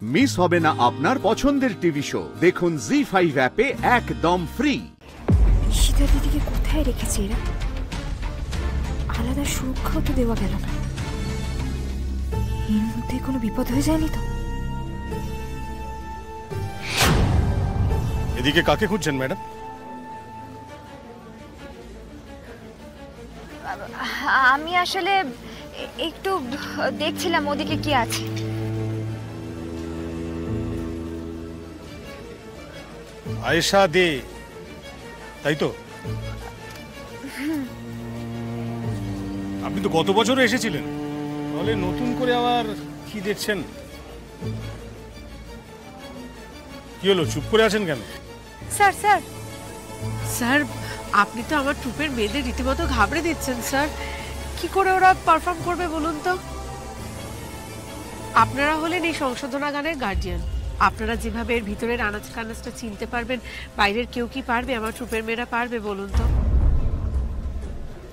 Miss হবে না আপনার পছন্দের টিভি শো। দেখুন জি5 অ্যাপে একদম ফ্রি। ঈশিতা দিদিকে কোথায় রেখেছে এরা? আলাদা সুরক্ষাও তো দেওয়া গেল না। এর মধ্যে কোনো বিপদ হয়ে যায়নি তো? এদিকে কাকে খুঁজছেন ম্যাডাম? আমি আসলে একটু দেখছিলাম ওদিকে কি আছে। আয়েশা দে, তাই তো? আপনি তো গত বছরও এসেছিলেন, তাহলে নতুন করে আবার কি দেখছেন? কি হলো, চুপ করে আছেন কেন? স্যার স্যার স্যার, আপনি তো আমার ট্রুপের মেয়েদের রীতিমতো ঘাবড়ে দিচ্ছেন স্যার। কি করে ওরা পারফর্ম করবে বলুন তো? আপনারা হলেন এই সংশোধনাগারের গার্জিয়ান। আপনারা যেভাবে এর ভিতরের আনাজ কানাজটা চিনতে পারবেন, বাইরের কেউ কি পারবে? আমার ট্রুপের মেয়েরা পারবে বলুন তো?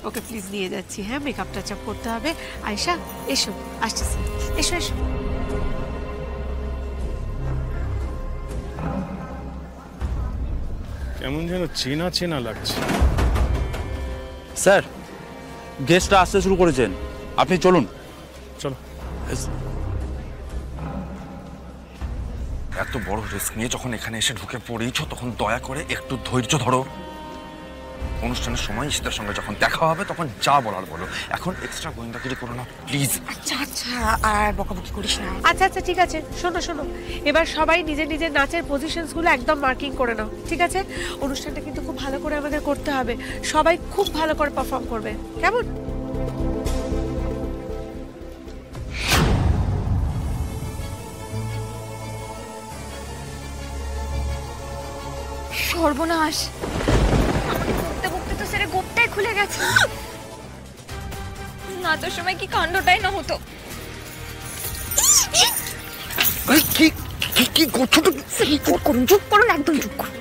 ওকে প্লিজ নিয়ে যাচ্ছি। হ্যাঁ, মেকআপ টাচ আপ করতে হবে। আয়েশা এসো, আসছে স্যার, এসো এসো। কেমন যেন চেনা চেনা লাগছে। স্যার, গেস্টরা আসতে শুরু করেছেন, আপনি চলুন। চলো। এত বড় রিস্ক নিয়ে যখন এখানে এসে ঢুকে পড়েইছো, তখন দয়া করে একটু ধৈর্য ধরো। অনুষ্ঠানের সময় ঈশিতার সঙ্গে যখন দেখা হবে তখন যা বলার বলো। এখন এক্সট্রা গোয়েন্দাগিরি করো না প্লিজ। আচ্ছা আচ্ছা, আর বকাবকি করিস না। আচ্ছা আচ্ছা ঠিক আছে, শোনো শোনো, এবার সবাই নিজের নিজের নাচের পজিশনসগুলো একদম মার্কিং করে নাও, ঠিক আছে? অনুষ্ঠানটা কিন্তু খুব ভালো করে আমাদের করতে হবে। সবাই খুব ভালো করে পারফর্ম করবে, কেমন? সর্বনাশ, বকতে বকতে তো সেরে গোপটাই খুলে গেছে। নাচের সময় কি কাণ্ডটাই না হতো। কি করছো? চুপ করুন, একদম চুপ করুন।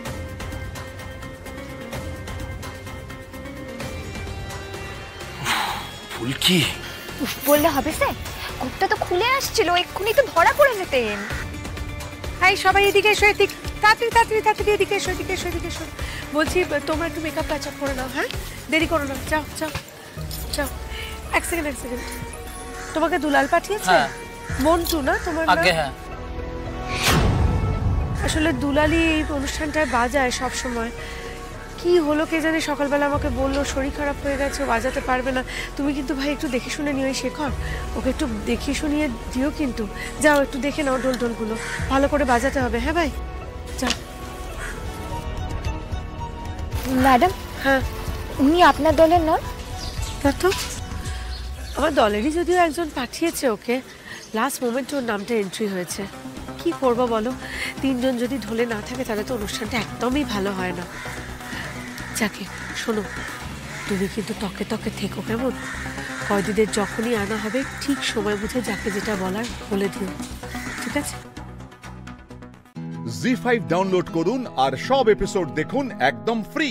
ফুলকি বললে হবে স্যার? গোপটা তো খুলে আসছিল, এক্ষুনি তো ধরা পড়ে যেতেন। হাই সবাই এদিকে এসো, এদিকে তাড়াতাড়ি তাড়াতাড়ি তাড়াতাড়ি এদিকে এসো, এদিকে এসো, এদিকে এসো। বলছি তোমরা একটু মেকআপ টাচ আপ করে নাও, হ্যাঁ? দেরি করো না, যাও যাও যাও। এক সেকেন্ড এক সেকেন্ড, তোমাকে দুলাল পাঠিয়েছে? মন্টু না তোমার নাম? হ্যাঁ। আসলে দুলালি এই অনুষ্ঠানটায় বাজায় সব সময়। কি হলো কে জানে, সকালবেলা আমাকে বললো শরীর খারাপ হয়ে গেছে, বাজাতে পারবে না। তুমি কিন্তু ভাই একটু দেখে শুনে নিও, শেখর ওকে একটু দেখিয়ে শুনিয়ে দিও কিন্তু। যাও একটু দেখে নাও, ঢোল ঢোলগুলো ভালো করে বাজাতে হবে। হ্যাঁ ভাই, যাও। ম্যাডাম, হ্যাঁ উনি আপনার দলের নন? না তো, আমার দলেরই যদিও একজন পাঠিয়েছে ওকে। লাস্ট মোমেন্টে ওর নামটা এন্ট্রি হয়েছে। কি করবো বলো, তিনজন যদি ঢোলে না থাকে তাহলে তো অনুষ্ঠানটা একদমই ভালো হয় না। যাকে শোনো, তুমি কিন্তু তকে তকে থেকো, কেমন? কয়েদিদের যখনই আনা হবে ঠিক সময় বুঝে যাকে যেটা বলার বলে দিও, ঠিক আছে? জি5 ডাউনলোড করুন আর সব এপিসোড দেখুন একদম ফ্রি।